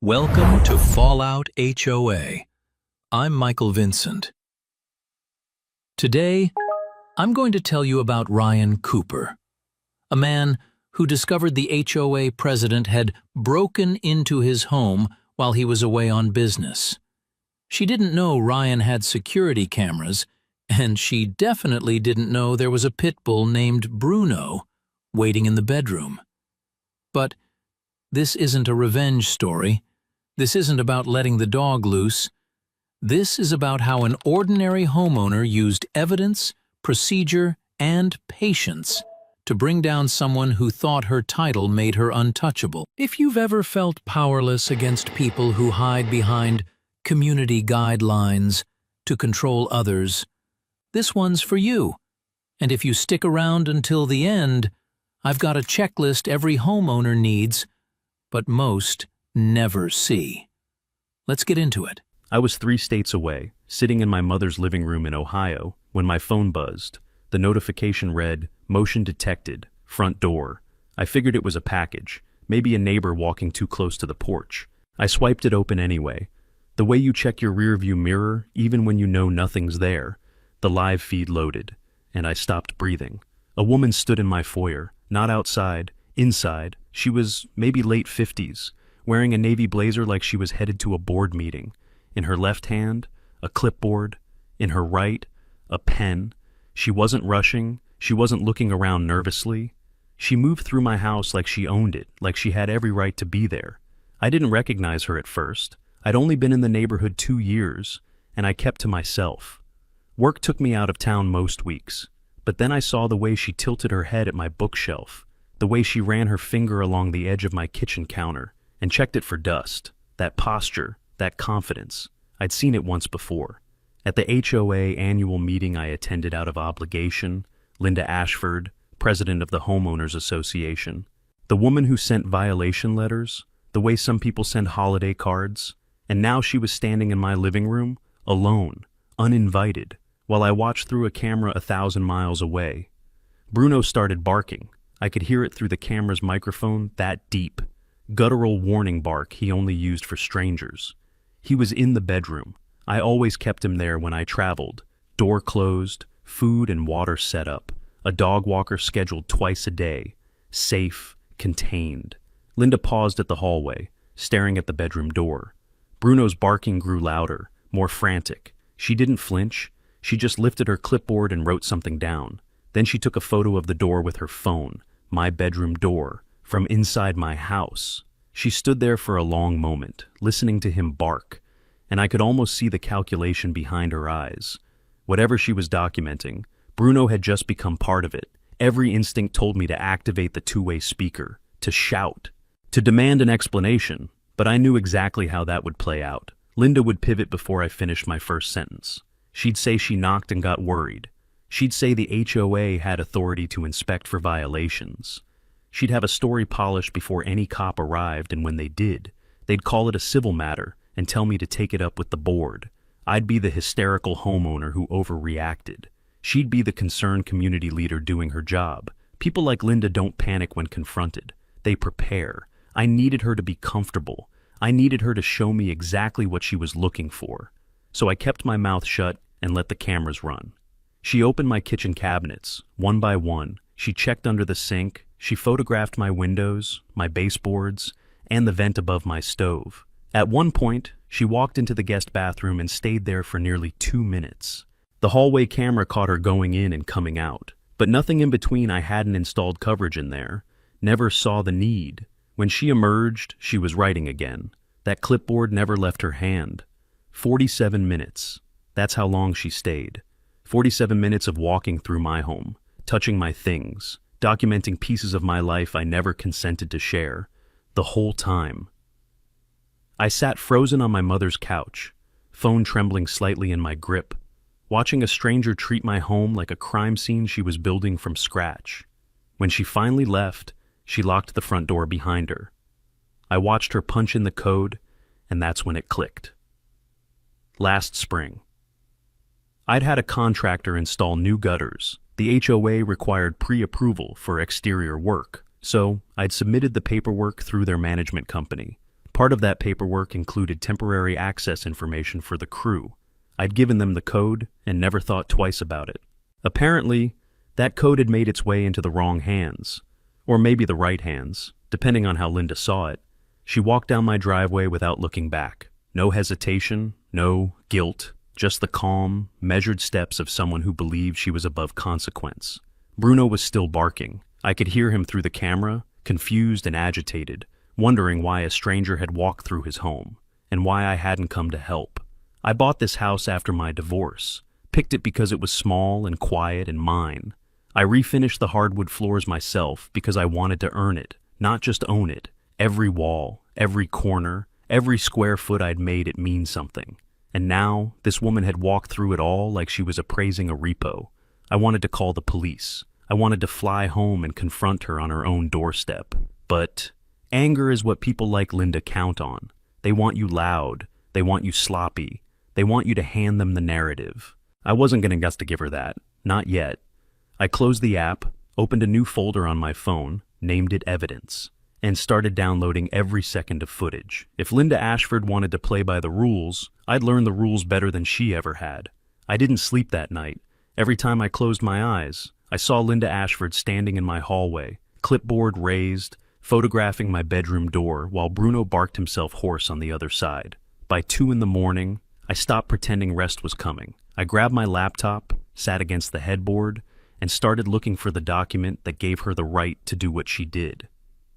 Welcome to Fallout HOA. I'm Michael Vincent. Today, I'm going to tell you about Ryan Cooper, a man who discovered the HOA president had broken into his home while he was away on business. She didn't know Ryan had security cameras, and she definitely didn't know there was a pit bull named Bruno waiting in the bedroom. But this isn't a revenge story. This isn't about letting the dog loose. This is about how an ordinary homeowner used evidence, procedure, and patience to bring down someone who thought her title made her untouchable. If you've ever felt powerless against people who hide behind community guidelines to control others, this one's for you. And if you stick around until the end, I've got a checklist every homeowner needs, but most never see. Let's get into it. I was 3 states away, sitting in my mother's living room in Ohio, when my phone buzzed. The notification read, "Motion detected, front door." I figured it was a package, maybe a neighbor walking too close to the porch. I swiped it open anyway. The way you check your rearview mirror, even when you know nothing's there. The live feed loaded, and I stopped breathing. A woman stood in my foyer, not outside, inside. She was maybe late 50s, wearing a navy blazer like she was headed to a board meeting. In her left hand, a clipboard. In her right, a pen. She wasn't rushing. She wasn't looking around nervously. She moved through my house like she owned it, like she had every right to be there. I didn't recognize her at first. I'd only been in the neighborhood 2 years, and I kept to myself. Work took me out of town most weeks, but then I saw the way she tilted her head at my bookshelf, the way she ran her finger along the edge of my kitchen counter and checked it for dust. That posture, that confidence, I'd seen it once before. At the HOA annual meeting I attended out of obligation, Linda Ashford, president of the Homeowners Association, the woman who sent violation letters, the way some people send holiday cards, and now she was standing in my living room, alone, uninvited, while I watched through a camera 1,000 miles away. Bruno started barking. I could hear it through the camera's microphone, that deep, guttural warning bark he only used for strangers. He was in the bedroom. I always kept him there when I traveled. Door closed, food and water set up, a dog walker scheduled twice a day, safe, contained. Linda paused at the hallway, staring at the bedroom door. Bruno's barking grew louder, more frantic. She didn't flinch. She just lifted her clipboard and wrote something down. Then she took a photo of the door with her phone, my bedroom door, from inside my house. She stood there for a long moment, listening to him bark, and I could almost see the calculation behind her eyes. Whatever she was documenting, Bruno had just become part of it. Every instinct told me to activate the two-way speaker, to shout, to demand an explanation, but I knew exactly how that would play out. Linda would pivot before I finished my first sentence. She'd say she knocked and got worried. She'd say the HOA had authority to inspect for violations. She'd have a story polished before any cop arrived, and when they did, they'd call it a civil matter and tell me to take it up with the board. I'd be the hysterical homeowner who overreacted. She'd be the concerned community leader doing her job. People like Linda don't panic when confronted. They prepare. I needed her to be comfortable. I needed her to show me exactly what she was looking for. So I kept my mouth shut and let the cameras run. She opened my kitchen cabinets, one by one. She checked under the sink. She photographed my windows, my baseboards, and the vent above my stove. At one point, she walked into the guest bathroom and stayed there for nearly 2 minutes. The hallway camera caught her going in and coming out, but nothing in between. I hadn't installed coverage in there, never saw the need. When she emerged, she was writing again. That clipboard never left her hand. 47 minutes. That's how long she stayed. 47 minutes of walking through my home, touching my things, documenting pieces of my life I never consented to share, the whole time. I sat frozen on my mother's couch, phone trembling slightly in my grip, watching a stranger treat my home like a crime scene she was building from scratch. When she finally left, she locked the front door behind her. I watched her punch in the code, and that's when it clicked. Last spring. I'd had a contractor install new gutters. The HOA required pre-approval for exterior work, so I'd submitted the paperwork through their management company. Part of that paperwork included temporary access information for the crew. I'd given them the code and never thought twice about it. Apparently, that code had made its way into the wrong hands, or maybe the right hands, depending on how Linda saw it. She walked down my driveway without looking back. No hesitation, no guilt, just the calm, measured steps of someone who believed she was above consequence. Bruno was still barking. I could hear him through the camera, confused and agitated, wondering why a stranger had walked through his home, and why I hadn't come to help. I bought this house after my divorce, picked it because it was small and quiet and mine. I refinished the hardwood floors myself because I wanted to earn it, not just own it. Every wall, every corner, every square foot I'd made it mean something. And now, this woman had walked through it all like she was appraising a repo. I wanted to call the police. I wanted to fly home and confront her on her own doorstep. But anger is what people like Linda count on. They want you loud. They want you sloppy. They want you to hand them the narrative. I wasn't going to guess to give her that. Not yet. I closed the app, opened a new folder on my phone, named it Evidence, and started downloading every second of footage. If Linda Ashford wanted to play by the rules, I'd learn the rules better than she ever had. I didn't sleep that night. Every time I closed my eyes, I saw Linda Ashford standing in my hallway, clipboard raised, photographing my bedroom door while Bruno barked himself hoarse on the other side. By 2 a.m, I stopped pretending rest was coming. I grabbed my laptop, sat against the headboard, and started looking for the document that gave her the right to do what she did.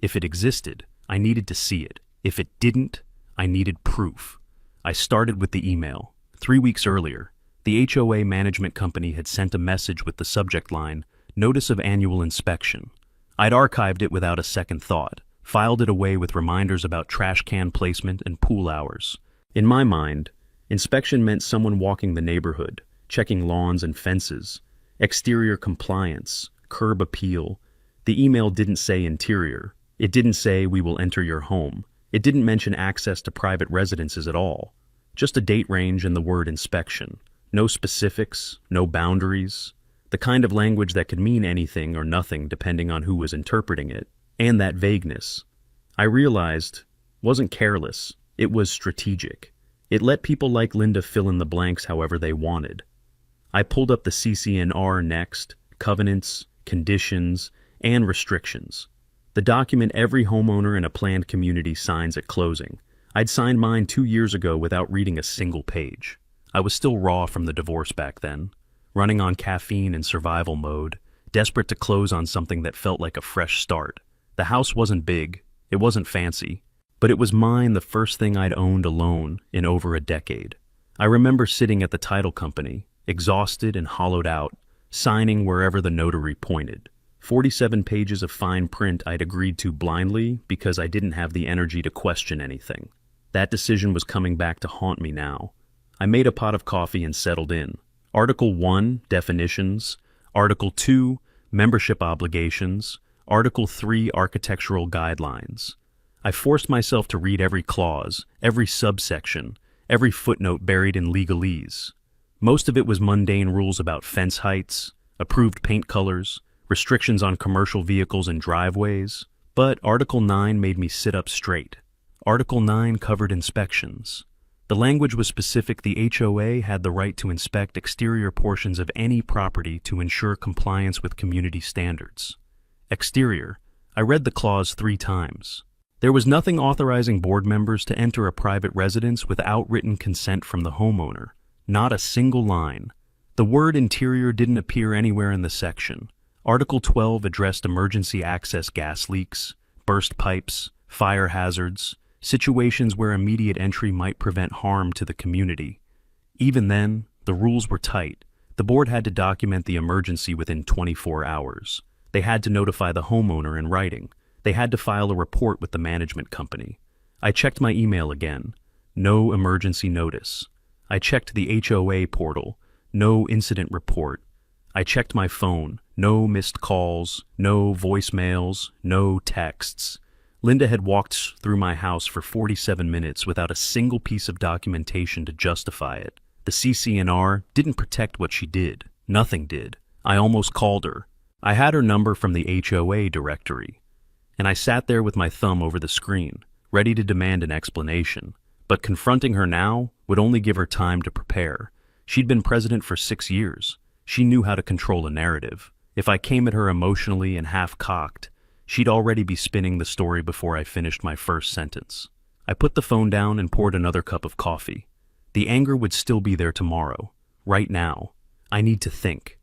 If it existed, I needed to see it. If it didn't, I needed proof. I started with the email. 3 weeks earlier, the HOA management company had sent a message with the subject line, Notice of Annual Inspection. I'd archived it without a second thought, filed it away with reminders about trash can placement and pool hours. In my mind, inspection meant someone walking the neighborhood, checking lawns and fences, exterior compliance, curb appeal. The email didn't say interior. It didn't say we will enter your home. It didn't mention access to private residences at all. Just a date range and the word inspection. No specifics, no boundaries. The kind of language that could mean anything or nothing depending on who was interpreting it. And that vagueness, I realized, wasn't careless. It was strategic. It let people like Linda fill in the blanks however they wanted. I pulled up the CC&R next, covenants, conditions, and restrictions. The document every homeowner in a planned community signs at closing. I'd signed mine 2 years ago without reading a single page. I was still raw from the divorce back then, running on caffeine and survival mode, desperate to close on something that felt like a fresh start. The house wasn't big, it wasn't fancy, but it was mine, the first thing I'd owned alone in over a decade. I remember sitting at the title company, exhausted and hollowed out, signing wherever the notary pointed. 47 pages of fine print I'd agreed to blindly because I didn't have the energy to question anything. That decision was coming back to haunt me now. I made a pot of coffee and settled in. Article 1, Definitions. Article 2, Membership Obligations. Article 3, Architectural Guidelines. I forced myself to read every clause, every subsection, every footnote buried in legalese. Most of it was mundane rules about fence heights, approved paint colors, restrictions on commercial vehicles and driveways, but Article 9 made me sit up straight. Article 9 covered inspections. The language was specific. The HOA had the right to inspect exterior portions of any property to ensure compliance with community standards. Exterior. I read the clause 3 times. There was nothing authorizing board members to enter a private residence without written consent from the homeowner. Not a single line. The word interior didn't appear anywhere in the section. Article 12 addressed emergency access gas leaks, burst pipes, fire hazards, situations where immediate entry might prevent harm to the community. Even then, the rules were tight. The board had to document the emergency within 24 hours. They had to notify the homeowner in writing. They had to file a report with the management company. I checked my email again. No emergency notice. I checked the HOA portal. No incident report. I checked my phone. No missed calls, no voicemails, no texts. Linda had walked through my house for 47 minutes without a single piece of documentation to justify it. The CC&R didn't protect what she did. Nothing did. I almost called her. I had her number from the HOA directory, and I sat there with my thumb over the screen, ready to demand an explanation. But confronting her now would only give her time to prepare. She'd been president for 6 years. She knew how to control a narrative. If I came at her emotionally and half-cocked, she'd already be spinning the story before I finished my first sentence. I put the phone down and poured another cup of coffee. The anger would still be there tomorrow. Right now, I need to think.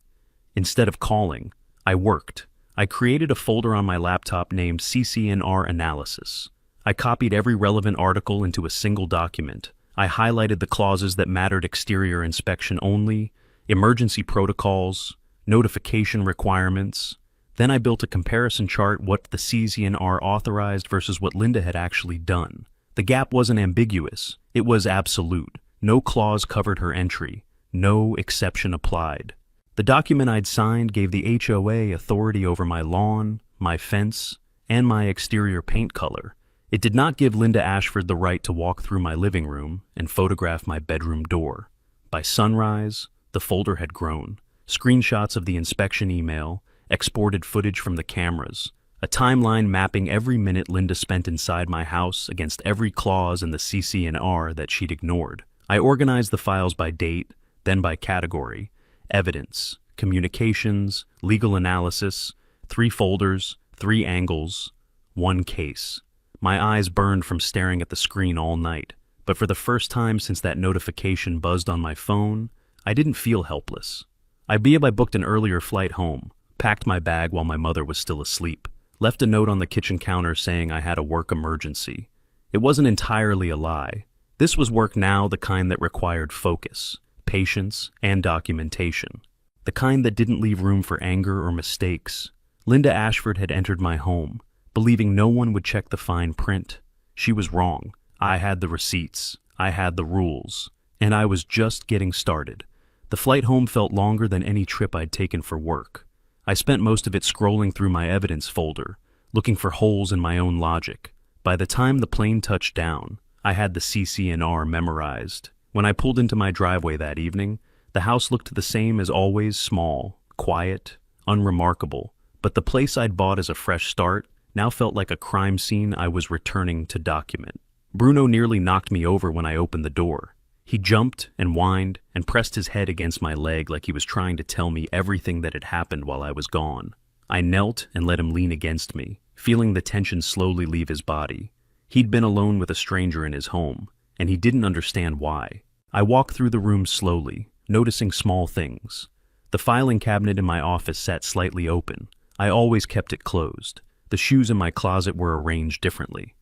Instead of calling, I worked. I created a folder on my laptop named CCNR Analysis. I copied every relevant article into a single document. I highlighted the clauses that mattered: exterior inspection only, emergency protocols, notification requirements. Then I built a comparison chart: what the CCNR authorized versus what Linda had actually done. The gap wasn't ambiguous, it was absolute. No clause covered her entry, no exception applied. The document I'd signed gave the HOA authority over my lawn, my fence, and my exterior paint color. It did not give Linda Ashford the right to walk through my living room and photograph my bedroom door. By sunrise, the folder had grown. Screenshots of the inspection email, exported footage from the cameras, a timeline mapping every minute Linda spent inside my house against every clause in the CCNR that she'd ignored. I organized the files by date, then by category: evidence, communications, legal analysis, 3 folders, 3 angles, 1 case. My eyes burned from staring at the screen all night, but for the first time since that notification buzzed on my phone, I didn't feel helpless. I booked an earlier flight home, packed my bag while my mother was still asleep, left a note on the kitchen counter saying I had a work emergency. It wasn't entirely a lie. This was work now, the kind that required focus, patience, and documentation. The kind that didn't leave room for anger or mistakes. Linda Ashford had entered my home, believing no one would check the fine print. She was wrong. I had the receipts. I had the rules. And I was just getting started. The flight home felt longer than any trip I'd taken for work. I spent most of it scrolling through my evidence folder, looking for holes in my own logic. By the time the plane touched down, I had the CCNR memorized. When I pulled into my driveway that evening, the house looked the same as always: small, quiet, unremarkable. But the place I'd bought as a fresh start now felt like a crime scene I was returning to document. Bruno nearly knocked me over when I opened the door. He jumped and whined and pressed his head against my leg like he was trying to tell me everything that had happened while I was gone. I knelt and let him lean against me, feeling the tension slowly leave his body. He'd been alone with a stranger in his home, and he didn't understand why. I walked through the room slowly, noticing small things. The filing cabinet in my office sat slightly open. I always kept it closed. The shoes in my closet were arranged differently.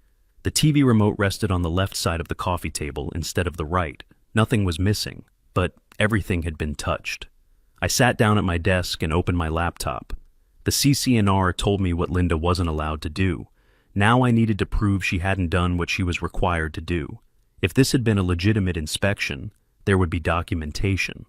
The TV remote rested on the left side of the coffee table instead of the right. Nothing was missing, but everything had been touched. I sat down at my desk and opened my laptop. The CCNR told me what Linda wasn't allowed to do. Now I needed to prove she hadn't done what she was required to do. If this had been a legitimate inspection, there would be documentation.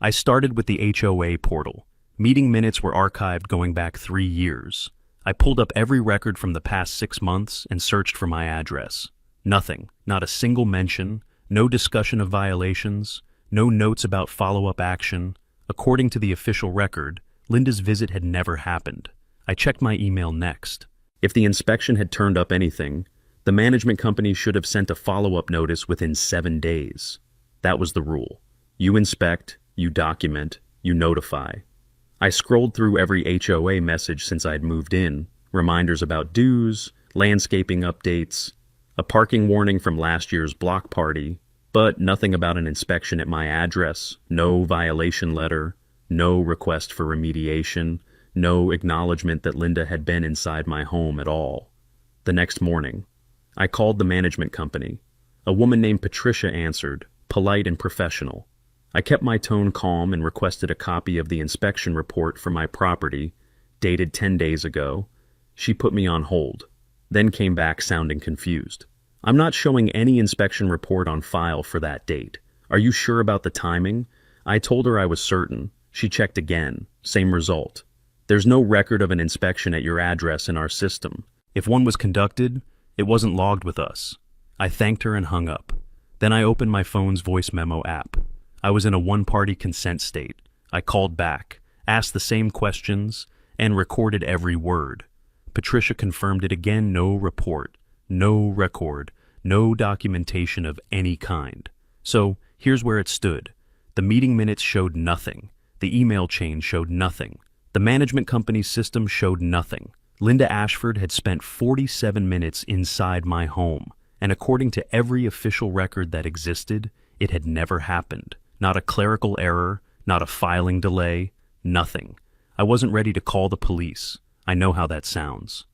I started with the HOA portal. Meeting minutes were archived going back 3 years. I pulled up every record from the past 6 months and searched for my address. Nothing, not a single mention, no discussion of violations, no notes about follow-up action. According to the official record, Linda's visit had never happened. I checked my email next. If the inspection had turned up anything, the management company should have sent a follow-up notice within 7 days. That was the rule. You inspect, you document, you notify. I scrolled through every HOA message since I'd moved in, reminders about dues, landscaping updates, a parking warning from last year's block party, but nothing about an inspection at my address, no violation letter, no request for remediation, no acknowledgement that Linda had been inside my home at all. The next morning, I called the management company. A woman named Patricia answered, polite and professional. I kept my tone calm and requested a copy of the inspection report for my property, dated 10 days ago. She put me on hold, then came back sounding confused. I'm not showing any inspection report on file for that date. Are you sure about the timing? I told her I was certain. She checked again. Same result. There's no record of an inspection at your address in our system. If one was conducted, it wasn't logged with us. I thanked her and hung up. Then I opened my phone's voice memo app. I was in a one-party consent state. I called back, asked the same questions, and recorded every word. Patricia confirmed it again: no report, No record, no documentation of any kind. So, here's where it stood. The meeting minutes showed nothing. The email chain showed nothing. The management company's system showed nothing. Linda Ashford had spent 47 minutes inside my home, and according to every official record that existed, it had never happened. Not a clerical error, not a filing delay, nothing. I wasn't ready to call the police. I know how that sounds.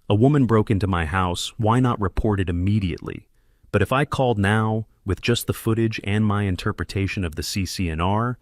A woman broke into my house, why not report it immediately? But if I called now, with just the footage and my interpretation of the CCNR,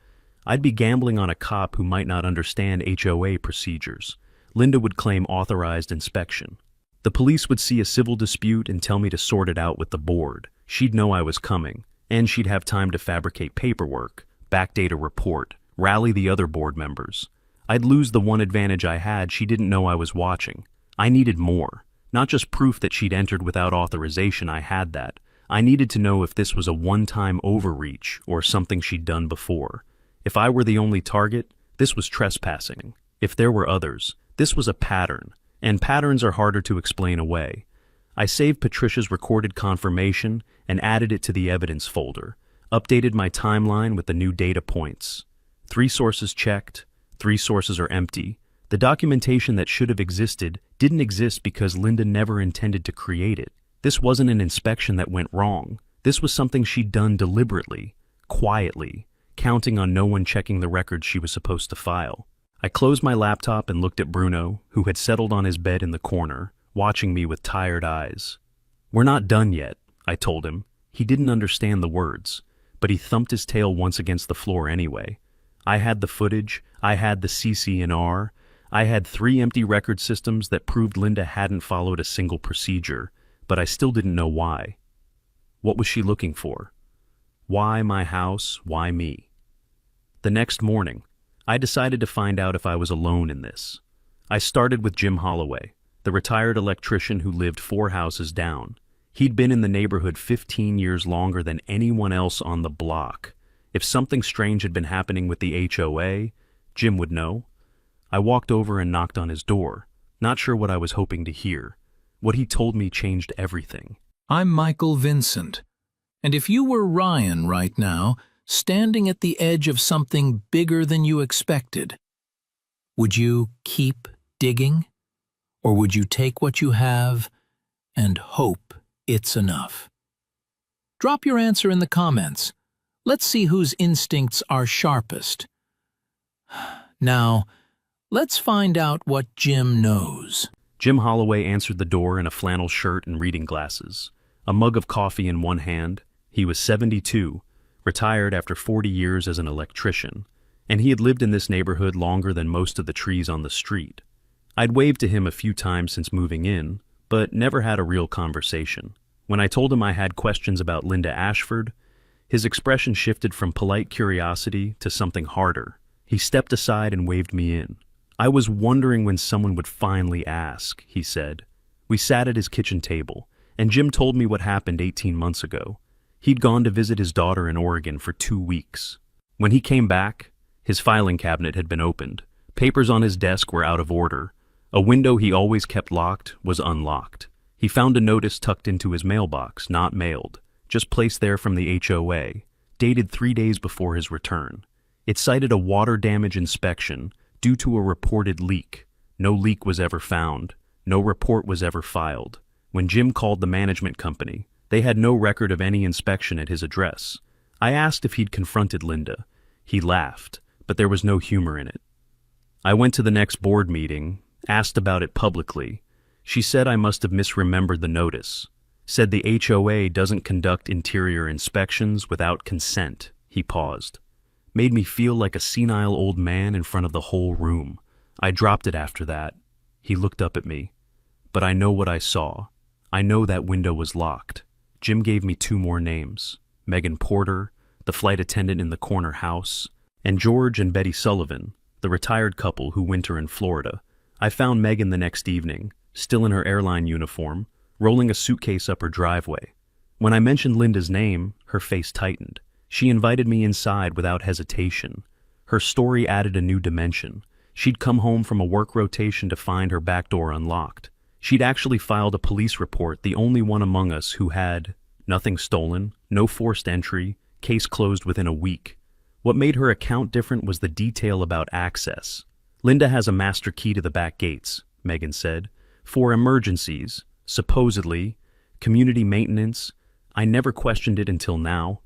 I'd be gambling on a cop who might not understand HOA procedures. Linda would claim authorized inspection. The police would see a civil dispute and tell me to sort it out with the board. She'd know I was coming, and she'd have time to fabricate paperwork, backdate a report, rally the other board members. I'd lose the one advantage I had: she didn't know I was watching. I needed more. Not just proof that she'd entered without authorization, I had that. I needed to know if this was a one-time overreach or something she'd done before. If I were the only target, this was trespassing. If there were others, this was a pattern, and patterns are harder to explain away. I saved Patricia's recorded confirmation and added it to the evidence folder, updated my timeline with the new data points. 3 sources checked, 3 sources are empty. The documentation that should have existed didn't exist because Linda never intended to create it. This wasn't an inspection that went wrong. This was something she'd done deliberately, quietly, counting on no one checking the records she was supposed to file. I closed my laptop and looked at Bruno, who had settled on his bed in the corner, watching me with tired eyes. "We're not done yet," I told him. He didn't understand the words, but he thumped his tail once against the floor anyway. I had the footage, I had the CCNR, I had 3 empty record systems that proved Linda hadn't followed a single procedure, but I still didn't know why. What was she looking for? Why my house? Why me? The next morning, I decided to find out if I was alone in this. I started with Jim Holloway, the retired electrician who lived 4 houses down. He'd been in the neighborhood 15 years longer than anyone else on the block. If something strange had been happening with the HOA, Jim would know. I walked over and knocked on his door, not sure what I was hoping to hear. What he told me changed everything. I'm Michael Vincent, and if you were Ryan right now, standing at the edge of something bigger than you expected, would you keep digging? Or would you take what you have and hope it's enough? Drop your answer in the comments. Let's see whose instincts are sharpest. Now, let's find out what Jim knows. Jim Holloway answered the door in a flannel shirt and reading glasses, a mug of coffee in one hand. He was 72, retired after 40 years as an electrician, and he had lived in this neighborhood longer than most of the trees on the street. I'd waved to him a few times since moving in, but never had a real conversation. When I told him I had questions about Linda Ashford, his expression shifted from polite curiosity to something harder. He stepped aside and waved me in. "I was wondering when someone would finally ask," he said. We sat at his kitchen table, and Jim told me what happened 18 months ago. He'd gone to visit his daughter in Oregon for 2 weeks. When he came back, his filing cabinet had been opened. Papers on his desk were out of order. A window he always kept locked was unlocked. He found a notice tucked into his mailbox, not mailed, just placed there from the HOA, dated 3 days before his return. It cited a water damage inspection due to a reported leak. No leak was ever found. No report was ever filed. When Jim called the management company, they had no record of any inspection at his address. I asked if he'd confronted Linda. He laughed, but there was no humor in it. I went to the next board meeting, asked about it publicly. She said I must have misremembered the notice. Said the HOA doesn't conduct interior inspections without consent. He paused. Made me feel like a senile old man in front of the whole room. I dropped it after that. He looked up at me. But I know what I saw. I know that window was locked. Jim gave me 2 more names. Megan Porter, the flight attendant in the corner house, and George and Betty Sullivan, the retired couple who winter in Florida. I found Megan the next evening, still in her airline uniform, rolling a suitcase up her driveway. When I mentioned Linda's name, her face tightened. She invited me inside without hesitation. Her story added a new dimension. She'd come home from a work rotation to find her back door unlocked. She'd actually filed a police report, the only one among us who had nothing stolen, no forced entry, case closed within a week. What made her account different was the detail about access. Linda has a master key to the back gates, Megan said, for emergencies, supposedly, community maintenance. I never questioned it until now.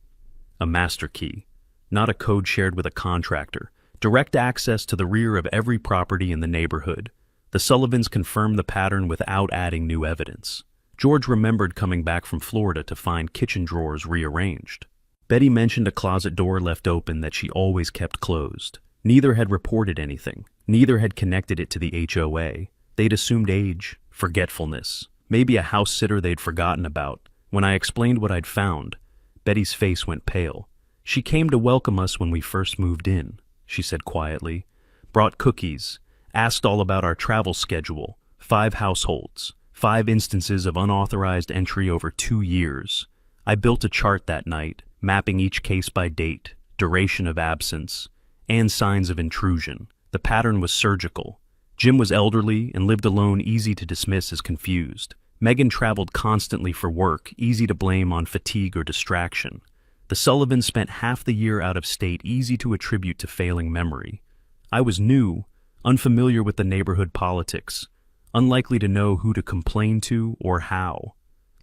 A master key, not a code shared with a contractor. Direct access to the rear of every property in the neighborhood. The Sullivans confirmed the pattern without adding new evidence. George remembered coming back from Florida to find kitchen drawers rearranged. Betty mentioned a closet door left open that she always kept closed. Neither had reported anything. Neither had connected it to the HOA. They'd assumed age, forgetfulness, maybe a house sitter they'd forgotten about. When I explained what I'd found, Betty's face went pale. She came to welcome us when we first moved in, she said quietly. Brought cookies, asked all about our travel schedule, 5 households, 5 instances of unauthorized entry over 2 years. I built a chart that night, mapping each case by date, duration of absence, and signs of intrusion. The pattern was surgical. Jim was elderly and lived alone, easy to dismiss as confused. Megan traveled constantly for work, easy to blame on fatigue or distraction. The Sullivans spent half the year out of state, easy to attribute to failing memory. I was new, unfamiliar with the neighborhood politics, unlikely to know who to complain to or how.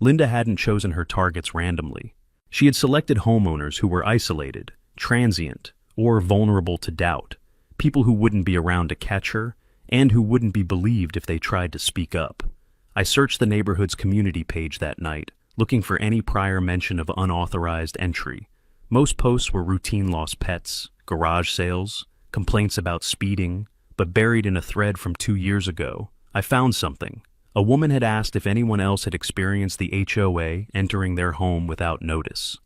Linda hadn't chosen her targets randomly. She had selected homeowners who were isolated, transient, or vulnerable to doubt, people who wouldn't be around to catch her, and who wouldn't be believed if they tried to speak up. I searched the neighborhood's community page that night, looking for any prior mention of unauthorized entry. Most posts were routine lost pets, garage sales, complaints about speeding, but buried in a thread from 2 years ago, I found something. A woman had asked if anyone else had experienced the HOA entering their home without notice.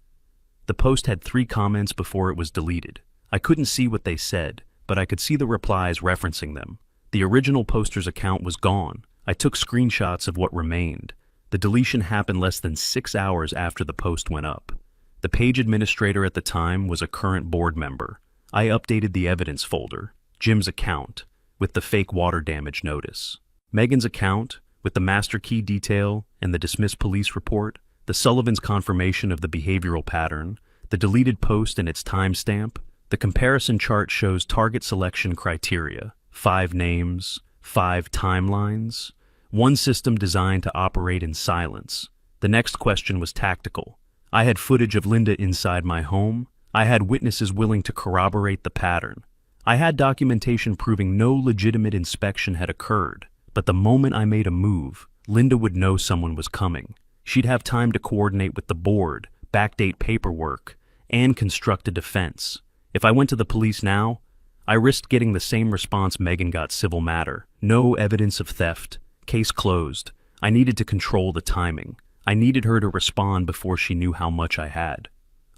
The post had 3 comments before it was deleted. I couldn't see what they said, but I could see the replies referencing them. The original poster's account was gone. I took screenshots of what remained. The deletion happened less than 6 hours after the post went up. The page administrator at the time was a current board member. I updated the evidence folder, Jim's account, with the fake water damage notice, Megan's account, with the master key detail and the dismissed police report, the Sullivans' confirmation of the behavioral pattern, the deleted post and its timestamp. The comparison chart shows target selection criteria, 5 names, 5 timelines, one system designed to operate in silence. The next question was tactical. I had footage of Linda inside my home. I had witnesses willing to corroborate the pattern. I had documentation proving no legitimate inspection had occurred. But the moment I made a move, Linda would know someone was coming. She'd have time to coordinate with the board, backdate paperwork, and construct a defense. If I went to the police now, I risked getting the same response Megan got: civil matter. No evidence of theft. Case closed. I needed to control the timing. I needed her to respond before she knew how much I had.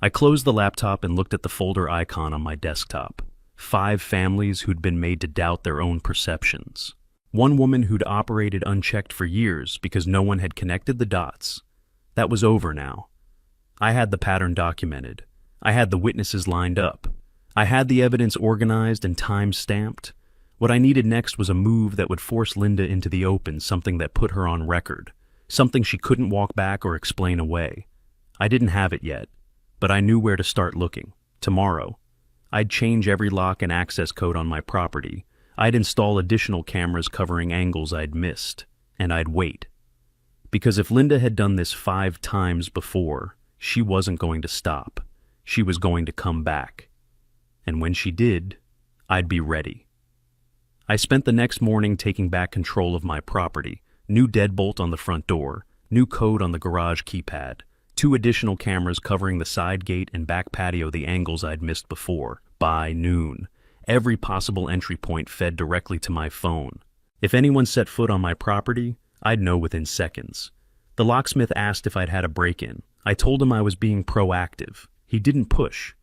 I closed the laptop and looked at the folder icon on my desktop. 5 families who'd been made to doubt their own perceptions. One woman who'd operated unchecked for years because no one had connected the dots. That was over now. I had the pattern documented. I had the witnesses lined up. I had the evidence organized and time-stamped. What I needed next was a move that would force Linda into the open, something that put her on record, something she couldn't walk back or explain away. I didn't have it yet, but I knew where to start looking. Tomorrow, I'd change every lock and access code on my property. I'd install additional cameras covering angles I'd missed, and I'd wait. Because if Linda had done this 5 times before, she wasn't going to stop. She was going to come back. And when she did, I'd be ready. I spent the next morning taking back control of my property. New deadbolt on the front door, new code on the garage keypad, 2 additional cameras covering the side gate and back patio, the angles I'd missed before. By noon, every possible entry point fed directly to my phone. If anyone set foot on my property, I'd know within seconds. The locksmith asked if I'd had a break-in. I told him I was being proactive. He didn't push.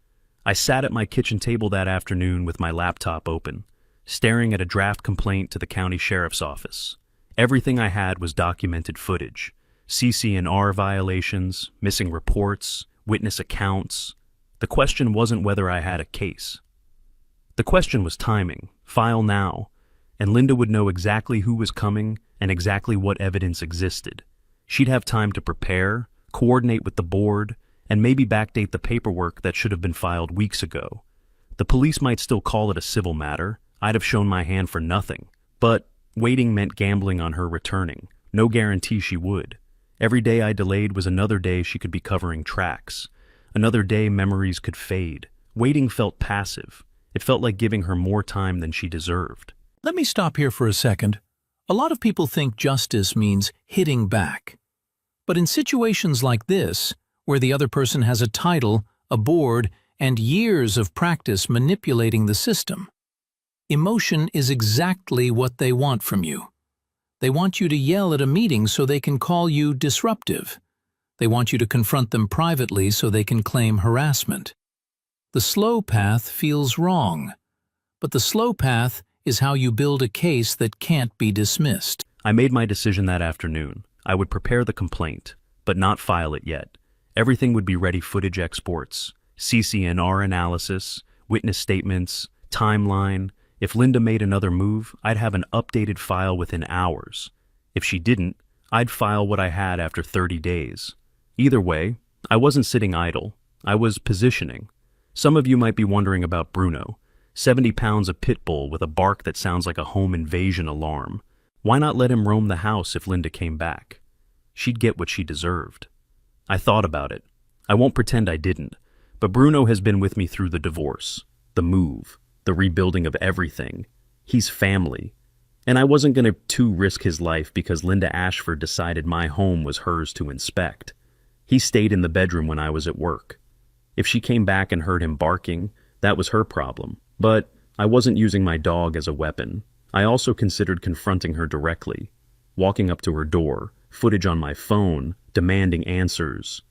I sat at my kitchen table that afternoon with my laptop open, staring at a draft complaint to the county sheriff's office. Everything I had was documented footage. CC&R violations, missing reports, witness accounts. The question wasn't whether I had a case. The question was timing. File now. and Linda would know exactly who was coming and exactly what evidence existed. She'd have time to prepare, coordinate with the board, and maybe backdate the paperwork that should have been filed weeks ago. The police might still call it a civil matter. I'd have shown my hand for nothing. But waiting meant gambling on her returning. No guarantee she would. Every day I delayed was another day she could be covering tracks. Another day memories could fade. Waiting felt passive. It felt like giving her more time than she deserved. Let me stop here for a second. A lot of people think justice means hitting back. But in situations like this, where the other person has a title, a board, and years of practice manipulating the system, emotion is exactly what they want from you. They want you to yell at a meeting so they can call you disruptive. They want you to confront them privately so they can claim harassment. The slow path feels wrong, but the slow path is how you build a case that can't be dismissed. I made my decision that afternoon. I would prepare the complaint, but not file it yet. Everything would be ready: footage exports, CCNR analysis, witness statements, timeline. If Linda made another move, I'd have an updated file within hours. If she didn't, I'd file what I had after 30 days. Either way, I wasn't sitting idle. I was positioning. Some of you might be wondering about Bruno, 70 pounds of pit bull with a bark that sounds like a home invasion alarm. Why not let him roam the house if Linda came back? She'd get what she deserved. I thought about it. I won't pretend I didn't, but Bruno has been with me through the divorce, the move, the rebuilding of everything. He's family. And I wasn't going to risk his life because Linda Ashford decided my home was hers to inspect. He stayed in the bedroom when I was at work. If she came back and heard him barking, that was her problem. But I wasn't using my dog as a weapon. I also considered confronting her directly, walking up to her door, footage on my phone, demanding answers.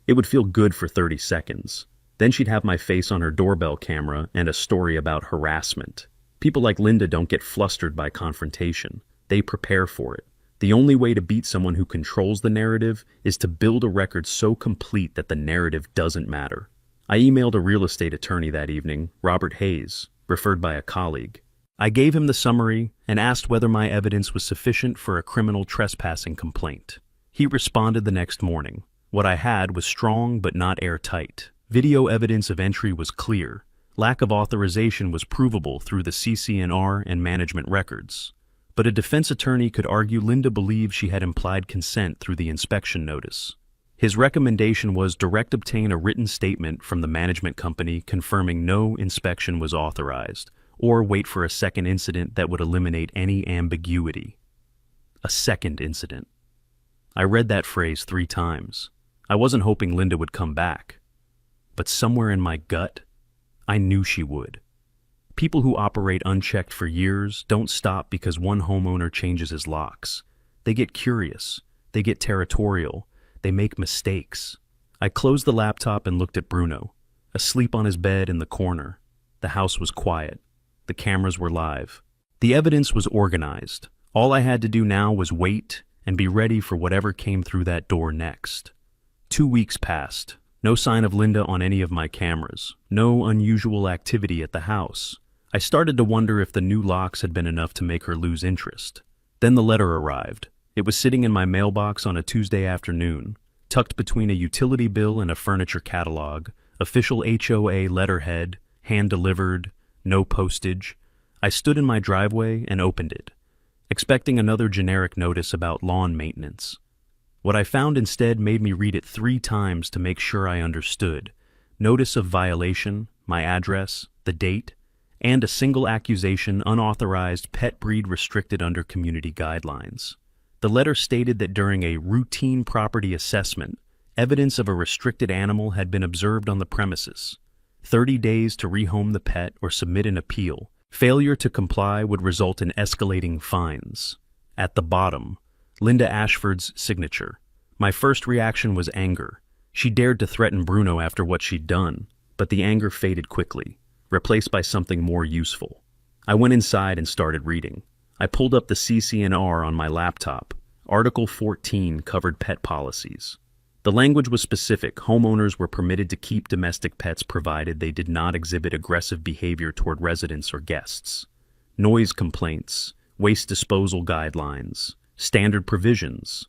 It would feel good for 30 seconds. Then she'd have my face on her doorbell camera and a story about harassment. People like Linda don't get flustered by confrontation. They prepare for it. The only way to beat someone who controls the narrative is to build a record so complete that the narrative doesn't matter. I emailed a real estate attorney that evening, Robert Hayes, referred by a colleague. I gave him the summary and asked whether my evidence was sufficient for a criminal trespassing complaint. He responded the next morning. What I had was strong but not airtight. Video evidence of entry was clear. Lack of authorization was provable through the CCNR and management records. But a defense attorney could argue Linda believed she had implied consent through the inspection notice. His recommendation was direct obtain a written statement from the management company confirming no inspection was authorized, or wait for a second incident that would eliminate any ambiguity. A second incident. I read that phrase 3 times. I wasn't hoping Linda would come back. But somewhere in my gut, I knew she would. People who operate unchecked for years don't stop because one homeowner changes his locks. They get curious. They get territorial. They make mistakes. I closed the laptop and looked at Bruno, asleep on his bed in the corner. The house was quiet. The cameras were live. The evidence was organized. All I had to do now was wait and be ready for whatever came through that door next. 2 weeks passed. No sign of Linda on any of my cameras. No unusual activity at the house. I started to wonder if the new locks had been enough to make her lose interest. Then the letter arrived. It was sitting in my mailbox on a Tuesday afternoon, tucked between a utility bill and a furniture catalog, official HOA letterhead, hand-delivered, no postage. I stood in my driveway and opened it, expecting another generic notice about lawn maintenance. What I found instead made me read it 3 times to make sure I understood. Notice of violation, my address, the date, and a single accusation: unauthorized pet breed restricted under community guidelines. The letter stated that during a routine property assessment, evidence of a restricted animal had been observed on the premises. 30 days to rehome the pet or submit an appeal. Failure to comply would result in escalating fines. At the bottom, Linda Ashford's signature. My first reaction was anger. She dared to threaten Bruno after what she'd done, but the anger faded quickly, replaced by something more useful. I went inside and started reading. I pulled up the CCNR on my laptop. Article 14 covered pet policies. The language was specific. Homeowners were permitted to keep domestic pets provided they did not exhibit aggressive behavior toward residents or guests. Noise complaints waste disposal guidelines, standard provisions.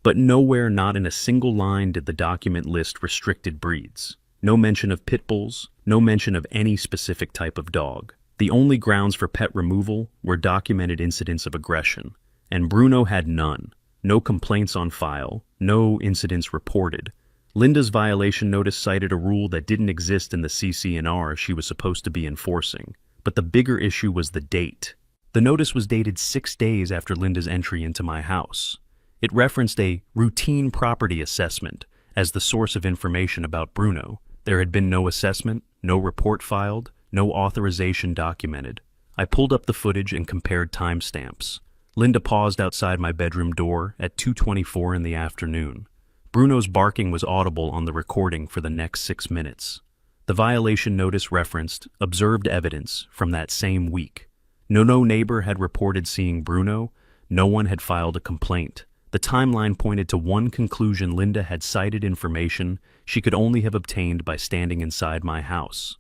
But nowhere, not in a single line, did the document list restricted breeds. No mention of pit bulls, no mention of any specific type of dog. The only grounds for pet removal were documented incidents of aggression, and Bruno had none. No complaints on file, no incidents reported. Linda's violation notice cited a rule that didn't exist in the CC&R she was supposed to be enforcing. But the bigger issue was the date. The notice was dated 6 days after Linda's entry into my house. It referenced a routine property assessment as the source of information about Bruno. There had been no assessment, no report filed, no authorization documented. I pulled up the footage and compared timestamps. Linda paused outside my bedroom door at 2:24 in the afternoon. Bruno's barking was audible on the recording for the next 6 minutes. The violation notice referenced observed evidence from that same week. No neighbor had reported seeing Bruno. No one had filed a complaint. The timeline pointed to one conclusion: Linda had cited information she could only have obtained by standing inside my house.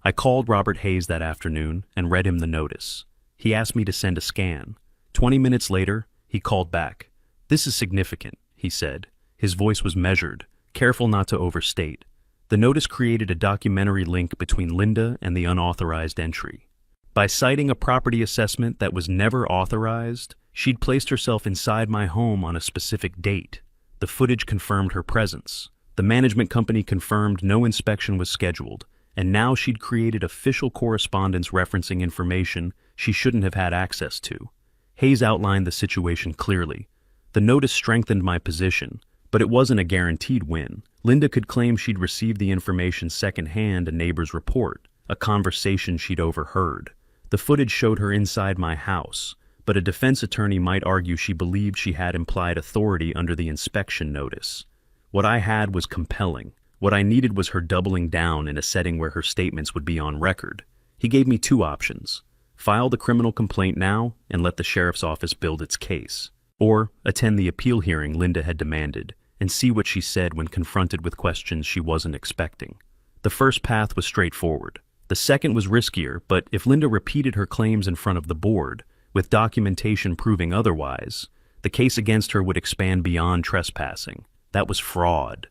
I called Robert Hayes that afternoon and read him the notice. He asked me to send a scan. 20 minutes later, he called back. "This is significant," he said. His voice was measured, careful not to overstate. The notice created a documentary link between Linda and the unauthorized entry. By citing a property assessment that was never authorized, she'd placed herself inside my home on a specific date. The footage confirmed her presence. The management company confirmed no inspection was scheduled, and now she'd created official correspondence referencing information she shouldn't have had access to. Hayes outlined the situation clearly. The notice strengthened my position, but it wasn't a guaranteed win. Linda could claim she'd received the information secondhand, a neighbor's report, a conversation she'd overheard. The footage showed her inside my house, but a defense attorney might argue she believed she had implied authority under the inspection notice. What I had was compelling. What I needed was her doubling down in a setting where her statements would be on record. He gave me 2 options: file the criminal complaint now and let the sheriff's office build its case, or attend the appeal hearing Linda had demanded and see what she said when confronted with questions she wasn't expecting. The first path was straightforward. The second was riskier, but if Linda repeated her claims in front of the board, with documentation proving otherwise, the case against her would expand beyond trespassing. That was fraud.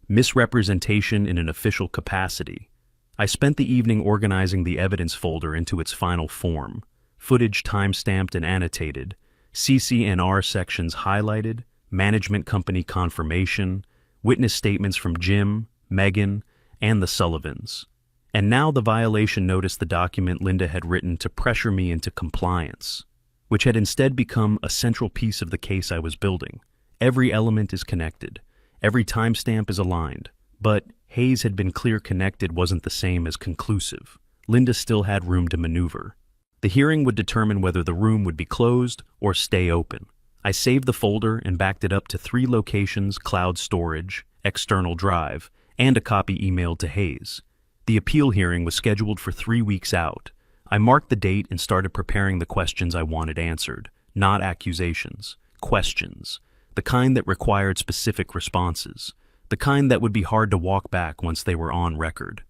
Misrepresentation in an official capacity. I spent the evening organizing the evidence folder into its final form. Footage time-stamped and annotated, CC&R sections highlighted, management company confirmation, witness statements from Jim, Megan, and the Sullivans. And now the violation notice, the document Linda had written to pressure me into compliance, which had instead become a central piece of the case I was building. Every element is connected. Every timestamp is aligned. But Hayes had been clear connected wasn't the same as conclusive. Linda still had room to maneuver. The hearing would determine whether the room would be closed or stay open. I saved the folder and backed it up to 3 locations: cloud storage, external drive, and a copy emailed to Hayes. The appeal hearing was scheduled for 3 weeks out. I marked the date and started preparing the questions I wanted answered. Not accusations, questions. The kind that required specific responses. The kind that would be hard to walk back once they were on record.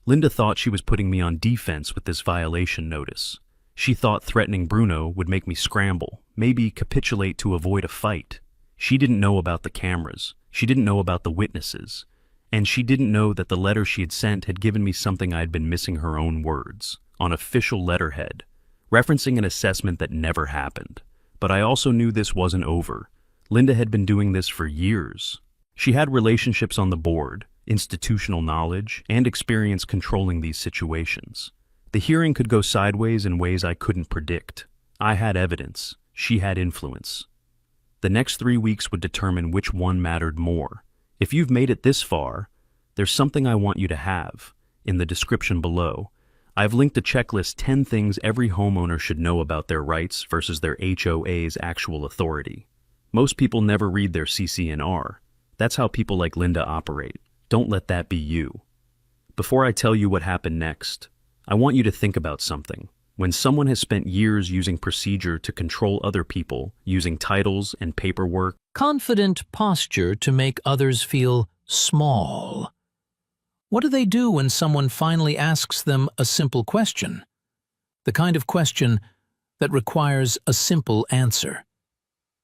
Linda thought she was putting me on defense with this violation notice. She thought threatening Bruno would make me scramble, maybe capitulate to avoid a fight. She didn't know about the cameras. She didn't know about the witnesses. And she didn't know that the letter she had sent had given me something I had been missing: her own words, on official letterhead, referencing an assessment that never happened. But I also knew this wasn't over. Linda had been doing this for years. She had relationships on the board, institutional knowledge, and experience controlling these situations. The hearing could go sideways in ways I couldn't predict. I had evidence. She had influence. The next 3 weeks would determine which one mattered more. If you've made it this far, there's something I want you to have. In the description below, I've linked a checklist: 10 things every homeowner should know about their rights versus their HOA's actual authority. Most people never read their CC&R. That's how people like Linda operate. Don't let that be you. Before I tell you what happened next, I want you to think about something. When someone has spent years using procedure to control other people, using titles and paperwork, confident posture to make others feel small. What do they do when someone finally asks them a simple question? The kind of question, that requires a simple answer.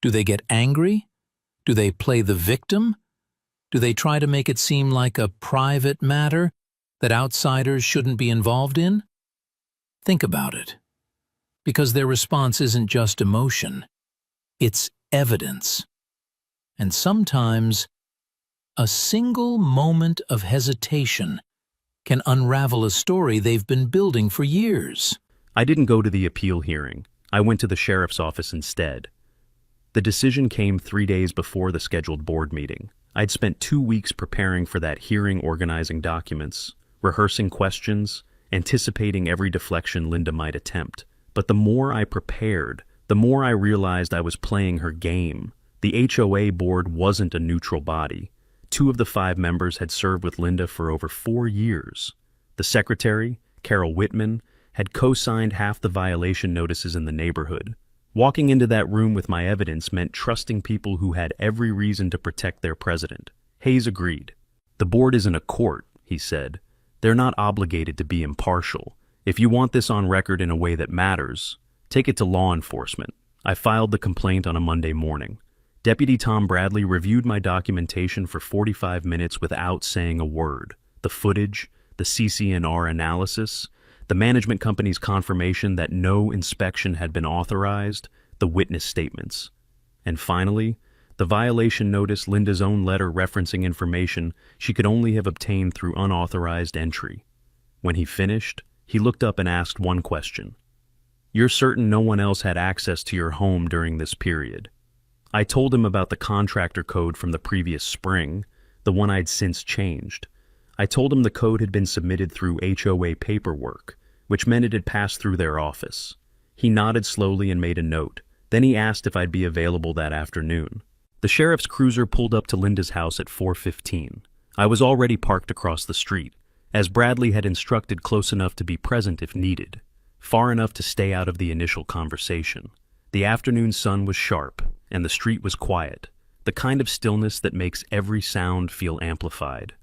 Do they get angry? Do they play the victim? Do they try to make it seem like a private matter that outsiders shouldn't be involved in? Think about it. Because their response isn't just emotion, it's evidence. And sometimes, a single moment of hesitation can unravel a story they've been building for years. I didn't go to the appeal hearing. I went to the sheriff's office instead. The decision came 3 days before the scheduled board meeting. I'd spent 2 weeks preparing for that hearing, organizing documents, rehearsing questions, anticipating every deflection Linda might attempt. But the more I prepared, the more I realized I was playing her game. The HOA board wasn't a neutral body. 2 of the 5 members had served with Linda for over 4 years. The secretary, Carol Whitman, had co-signed half the violation notices in the neighborhood. Walking into that room with my evidence meant trusting people who had every reason to protect their president. Hayes agreed. "The board isn't a court," he said. "They're not obligated to be impartial. If you want this on record in a way that matters, take it to law enforcement." I filed the complaint on a Monday morning. Deputy Tom Bradley reviewed my documentation for 45 minutes without saying a word. The footage, the CCNR analysis, the management company's confirmation that no inspection had been authorized, the witness statements. And finally, the violation notice, Linda's own letter referencing information she could only have obtained through unauthorized entry. When he finished, he looked up and asked one question. "You're certain no one else had access to your home during this period?" I told him about the contractor code from the previous spring, the one I'd since changed. I told him the code had been submitted through HOA paperwork, which meant it had passed through their office. He nodded slowly and made a note. Then he asked if I'd be available that afternoon. The sheriff's cruiser pulled up to Linda's house at 4:15. I was already parked across the street, as Bradley had instructed, close enough to be present if needed, far enough to stay out of the initial conversation. The afternoon sun was sharp, and the street was quiet, the kind of stillness that makes every sound feel amplified.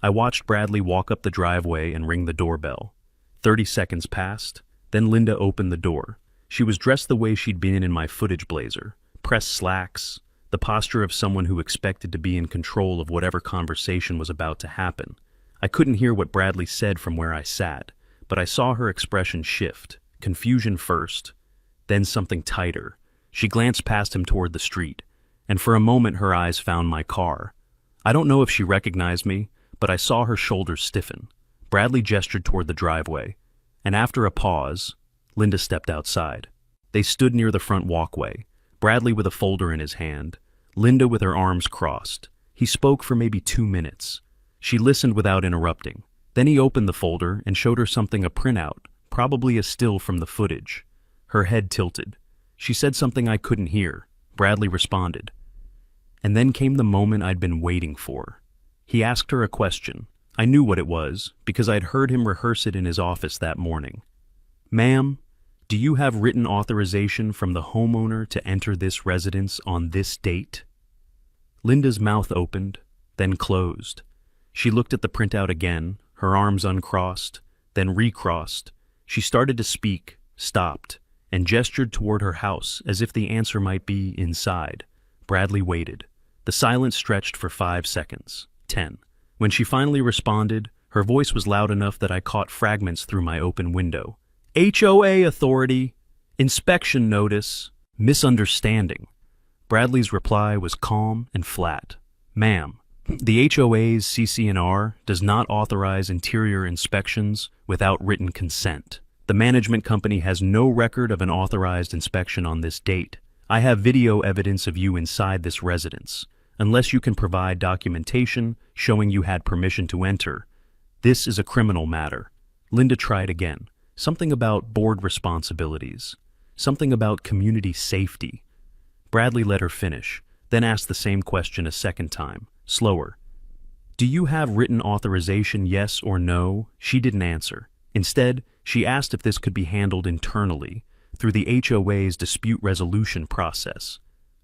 I watched Bradley walk up the driveway and ring the doorbell. 30 seconds passed, then Linda opened the door. She was dressed the way she'd been in my footage blazer, pressed slacks, the posture of someone who expected to be in control of whatever conversation was about to happen. I couldn't hear what Bradley said from where I sat, but I saw her expression shift, confusion first, then something tighter. She glanced past him toward the street, and for a moment her eyes found my car. I don't know if she recognized me, but I saw her shoulders stiffen. Bradley gestured toward the driveway, and after a pause, Linda stepped outside. They stood near the front walkway, Bradley with a folder in his hand, Linda with her arms crossed. He spoke for maybe 2 minutes. She listened without interrupting. Then he opened the folder and showed her something, a printout, probably a still from the footage. Her head tilted. She said something I couldn't hear. Bradley responded. And then came the moment I'd been waiting for. He asked her a question. I knew what it was, because I'd heard him rehearse it in his office that morning. "Ma'am, do you have written authorization from the homeowner to enter this residence on this date?" Linda's mouth opened, then closed. She looked at the printout again, her arms uncrossed, then recrossed. She started to speak, stopped, and gestured toward her house as if the answer might be inside. Bradley waited. The silence stretched for 5 seconds, 10. When she finally responded, her voice was loud enough that I caught fragments through my open window. "HOA authority, inspection notice, misunderstanding." Bradley's reply was calm and flat. "Ma'am, the HOA's CCNR does not authorize interior inspections without written consent. The management company has no record of an authorized inspection on this date. I have video evidence of you inside this residence. Unless you can provide documentation showing you had permission to enter, this is a criminal matter." Linda tried again. Something about board responsibilities. Something about community safety. Bradley let her finish, then asked the same question a second time, slower. "Do you have written authorization, yes or no?" She didn't answer. Instead, she asked if this could be handled internally, through the HOA's dispute resolution process.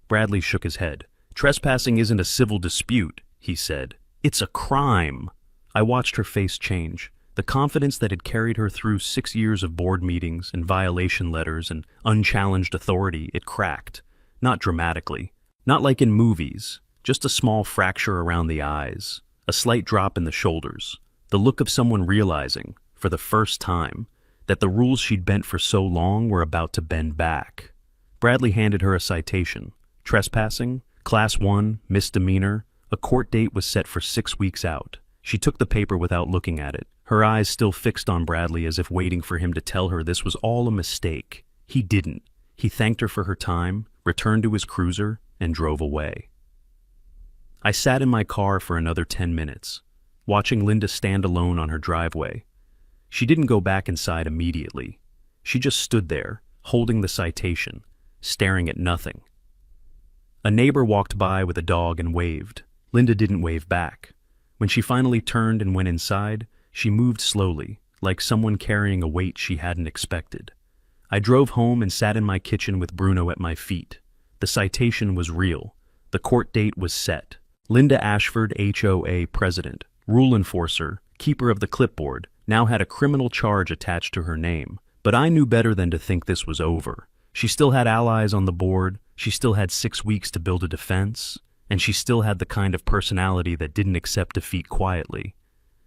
Bradley shook his head. "Trespassing isn't a civil dispute," he said. "It's a crime." I watched her face change, The confidence that had carried her through 6 years of board meetings and violation letters and unchallenged authority, it cracked. Not dramatically. Not like in movies. Just a small fracture around the eyes. A slight drop in the shoulders. The look of someone realizing, for the first time, that the rules she'd bent for so long were about to bend back. Bradley handed her a citation. Trespassing, Class 1, misdemeanor. A court date was set for 6 weeks out. She took the paper without looking at it, her eyes still fixed on Bradley as if waiting for him to tell her this was all a mistake. He didn't. He thanked her for her time, returned to his cruiser, and drove away. I sat in my car for another 10 minutes, watching Linda stand alone on her driveway. She didn't go back inside immediately. She just stood there, holding the citation, staring at nothing. A neighbor walked by with a dog and waved. Linda didn't wave back. When she finally turned and went inside, she moved slowly, like someone carrying a weight she hadn't expected. I drove home and sat in my kitchen with Bruno at my feet. The citation was real. The court date was set. Linda Ashford, HOA president, rule enforcer, keeper of the clipboard, now had a criminal charge attached to her name. But I knew better than to think this was over. She still had allies on the board, she still had 6 weeks to build a defense, and she still had the kind of personality that didn't accept defeat quietly.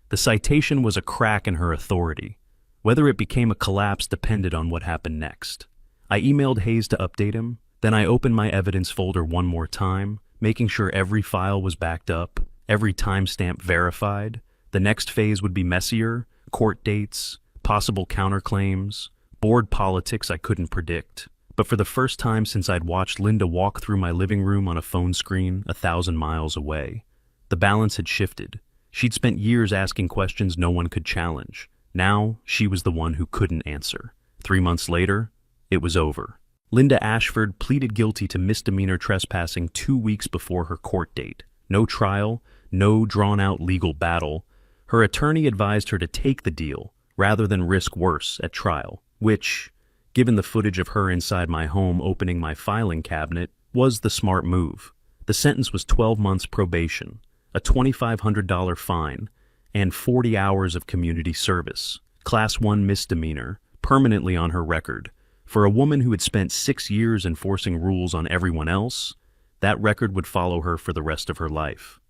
The citation was a crack in her authority. Whether it became a collapse depended on what happened next. I emailed Hayes to update him, then I opened my evidence folder one more time, making sure every file was backed up, every timestamp verified. The next phase would be messier, court dates, possible counterclaims, board politics I couldn't predict. But for the first time since I'd watched Linda walk through my living room on a phone screen 1,000 miles away, the balance had shifted. She'd spent years asking questions no one could challenge. Now, she was the one who couldn't answer. 3 months later, it was over. Linda Ashford pleaded guilty to misdemeanor trespassing 2 weeks before her court date. No trial, no drawn-out legal battle. Her attorney advised her to take the deal rather than risk worse at trial, which, given the footage of her inside my home opening my filing cabinet, was the smart move. The sentence was 12 months probation, a $2,500 fine, and 40 hours of community service. Class 1 misdemeanor, permanently on her record. For a woman who had spent 6 years enforcing rules on everyone else, that record would follow her for the rest of her life.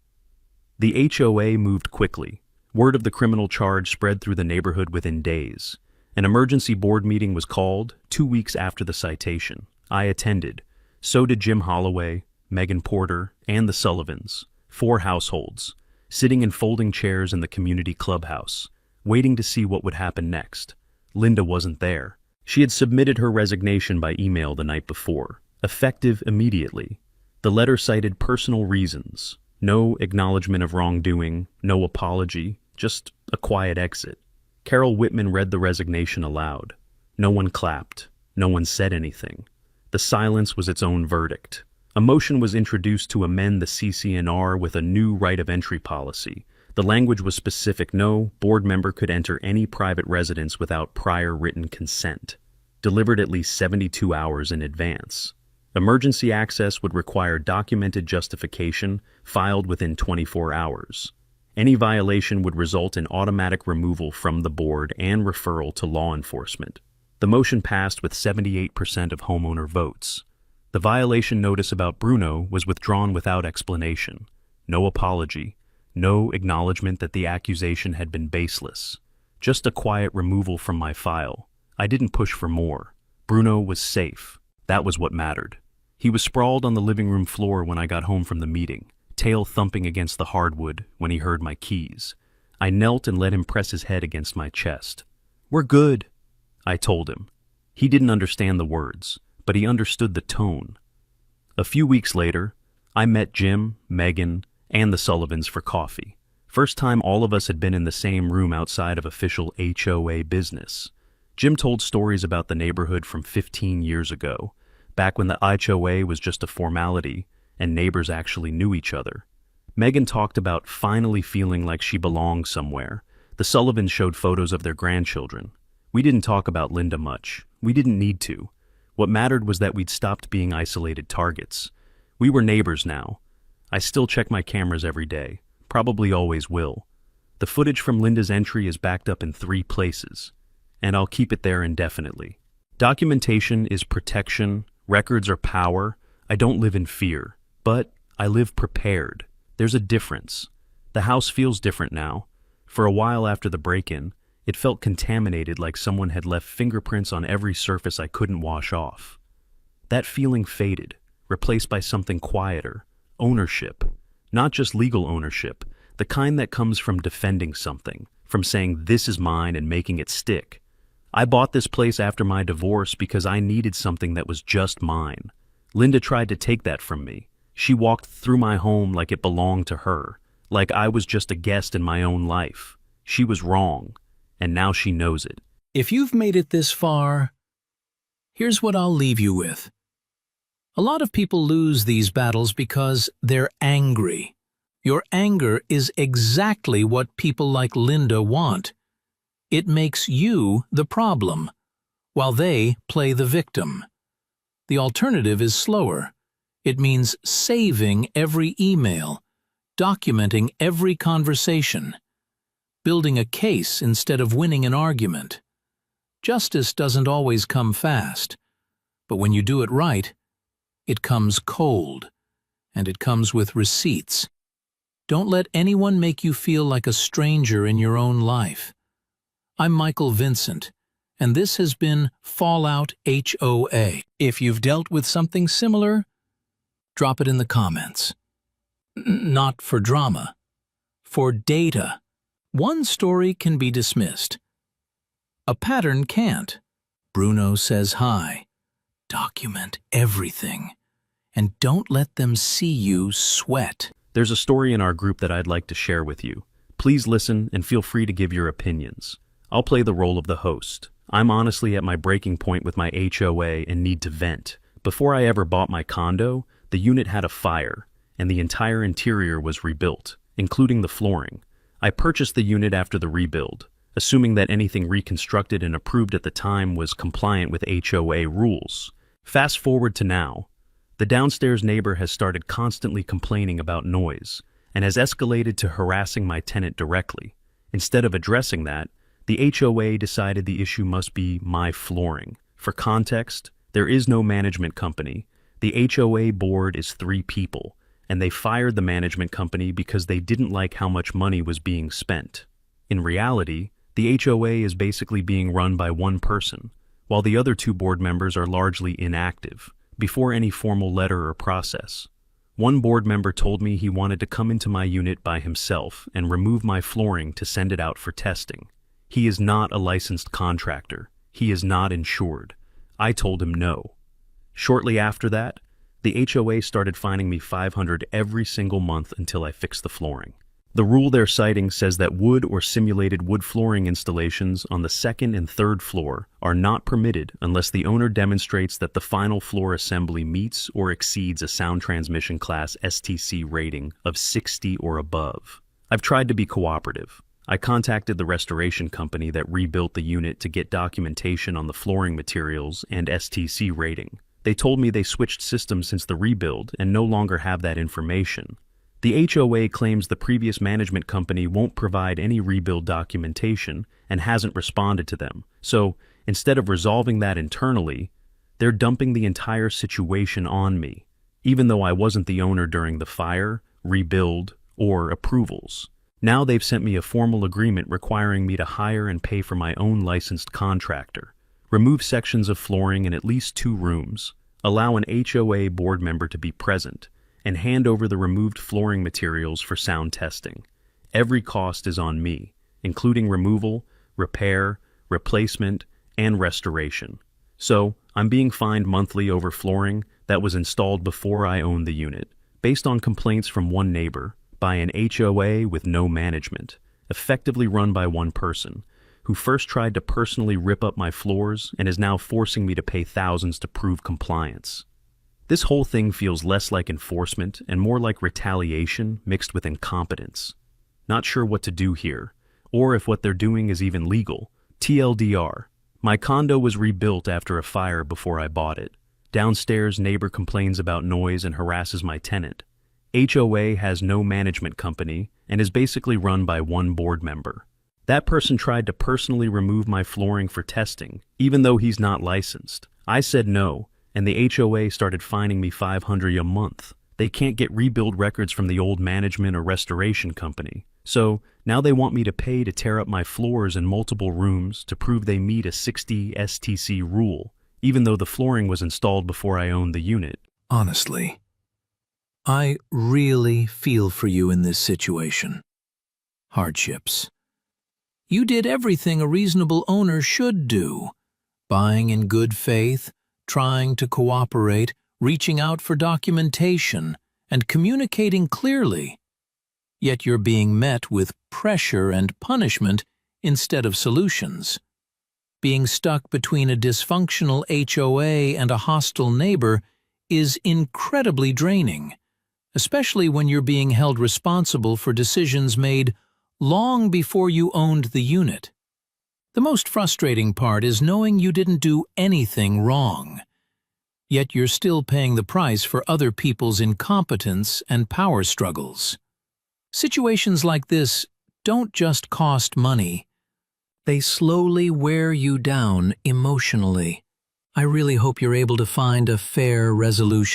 The HOA moved quickly. Word of the criminal charge spread through the neighborhood within days. An emergency board meeting was called 2 weeks after the citation. I attended. So did Jim Holloway, Megan Porter, and the Sullivans. 4 households, sitting in folding chairs in the community clubhouse, waiting to see what would happen next. Linda wasn't there. She had submitted her resignation by email the night before, effective immediately. The letter cited personal reasons. No acknowledgement of wrongdoing, no apology, just a quiet exit. Carol Whitman read the resignation aloud. No one clapped. No one said anything. The silence was its own verdict. A motion was introduced to amend the CC&R with a new right of entry policy. The language was specific. No board member could enter any private residence without prior written consent, delivered at least 72 hours in advance. Emergency access would require documented justification filed within 24 hours. Any violation would result in automatic removal from the board and referral to law enforcement. The motion passed with 78% of homeowner votes. The violation notice about Bruno was withdrawn without explanation. No apology, no acknowledgement that the accusation had been baseless. Just a quiet removal from my file. I didn't push for more. Bruno was safe. That was what mattered. He was sprawled on the living room floor when I got home from the meeting, tail thumping against the hardwood when he heard my keys. I knelt and let him press his head against my chest. "We're good," I told him. He didn't understand the words, but he understood the tone. A few weeks later, I met Jim, Megan, and the Sullivans for coffee. First time all of us had been in the same room outside of official HOA business. Jim told stories about the neighborhood from 15 years ago, back when the HOA was just a formality and neighbors actually knew each other. Megan talked about finally feeling like she belonged somewhere. The Sullivans showed photos of their grandchildren. We didn't talk about Linda much. We didn't need to. What mattered was that we'd stopped being isolated targets. We were neighbors now. I still check my cameras every day, probably always will. The footage from Linda's entry is backed up in 3 places, and I'll keep it there indefinitely. Documentation is protection, records are power. I don't live in fear, but I live prepared. There's a difference. The house feels different now. For a while after the break-in, it felt contaminated, like someone had left fingerprints on every surface I couldn't wash off. That feeling faded, replaced by something quieter, ownership. Not just legal ownership, the kind that comes from defending something, from saying this is mine and making it stick. I bought this place after my divorce because I needed something that was just mine. Linda tried to take that from me. She walked through my home like it belonged to her, like I was just a guest in my own life. She was wrong, and now she knows it. If you've made it this far, here's what I'll leave you with. A lot of people lose these battles because they're angry. Your anger is exactly what people like Linda want. It makes you the problem, while they play the victim. The alternative is slower. It means saving every email, documenting every conversation, building a case instead of winning an argument. Justice doesn't always come fast, but when you do it right, it comes cold, and it comes with receipts. Don't let anyone make you feel like a stranger in your own life. I'm Michael Vincent, and this has been Fallout HOA. If you've dealt with something similar, drop it in the comments. Not for drama, for data. One story can be dismissed. A pattern can't. Bruno says hi. Document everything, and don't let them see you sweat. There's a story in our group that I'd like to share with you. Please listen and feel free to give your opinions. I'll play the role of the host. I'm honestly at my breaking point with my HOA and need to vent. Before I ever bought my condo, the unit had a fire, and the entire interior was rebuilt, including the flooring. I purchased the unit after the rebuild, assuming that anything reconstructed and approved at the time was compliant with HOA rules. Fast forward to now. The downstairs neighbor has started constantly complaining about noise and has escalated to harassing my tenant directly. Instead of addressing that, the HOA decided the issue must be my flooring. For context, there is no management company. The HOA board is 3 people, and they fired the management company because they didn't like how much money was being spent. In reality, the HOA is basically being run by one person, while the other 2 board members are largely inactive, before any formal letter or process. One board member told me he wanted to come into my unit by himself and remove my flooring to send it out for testing. He is not a licensed contractor. He is not insured. I told him no. Shortly after that, the HOA started fining me $500 every single month until I fixed the flooring. The rule they're citing says that wood or simulated wood flooring installations on the 2nd and 3rd floor are not permitted unless the owner demonstrates that the final floor assembly meets or exceeds a sound transmission class STC rating of 60 or above. I've tried to be cooperative. I contacted the restoration company that rebuilt the unit to get documentation on the flooring materials and STC rating. They told me they switched systems since the rebuild and no longer have that information. The HOA claims the previous management company won't provide any rebuild documentation and hasn't responded to them. So, instead of resolving that internally, they're dumping the entire situation on me, even though I wasn't the owner during the fire, rebuild, or approvals. Now they've sent me a formal agreement requiring me to hire and pay for my own licensed contractor, remove sections of flooring in at least 2 rooms, allow an HOA board member to be present, and hand over the removed flooring materials for sound testing. Every cost is on me, including removal, repair, replacement, and restoration. So, I'm being fined monthly over flooring that was installed before I owned the unit, based on complaints from one neighbor, by an HOA with no management, effectively run by one person, who first tried to personally rip up my floors and is now forcing me to pay thousands to prove compliance. This whole thing feels less like enforcement and more like retaliation mixed with incompetence. Not sure what to do here, or if what they're doing is even legal. TLDR, my condo was rebuilt after a fire before I bought it. Downstairs, neighbor complains about noise and harasses my tenant. HOA has no management company and is basically run by one board member. That person tried to personally remove my flooring for testing, even though he's not licensed. I said no, and the HOA started fining me $500 a month. They can't get rebuild records from the old management or restoration company. So now they want me to pay to tear up my floors in multiple rooms to prove they meet a 60 STC rule, even though the flooring was installed before I owned the unit. Honestly, I really feel for you in this situation. Hardships. You did everything a reasonable owner should do. Buying in good faith, trying to cooperate, reaching out for documentation, and communicating clearly. Yet you're being met with pressure and punishment instead of solutions. Being stuck between a dysfunctional HOA and a hostile neighbor is incredibly draining, especially when you're being held responsible for decisions made long before you owned the unit. The most frustrating part is knowing you didn't do anything wrong, yet you're still paying the price for other people's incompetence and power struggles. Situations like this don't just cost money. They slowly wear you down emotionally. I really hope you're able to find a fair resolution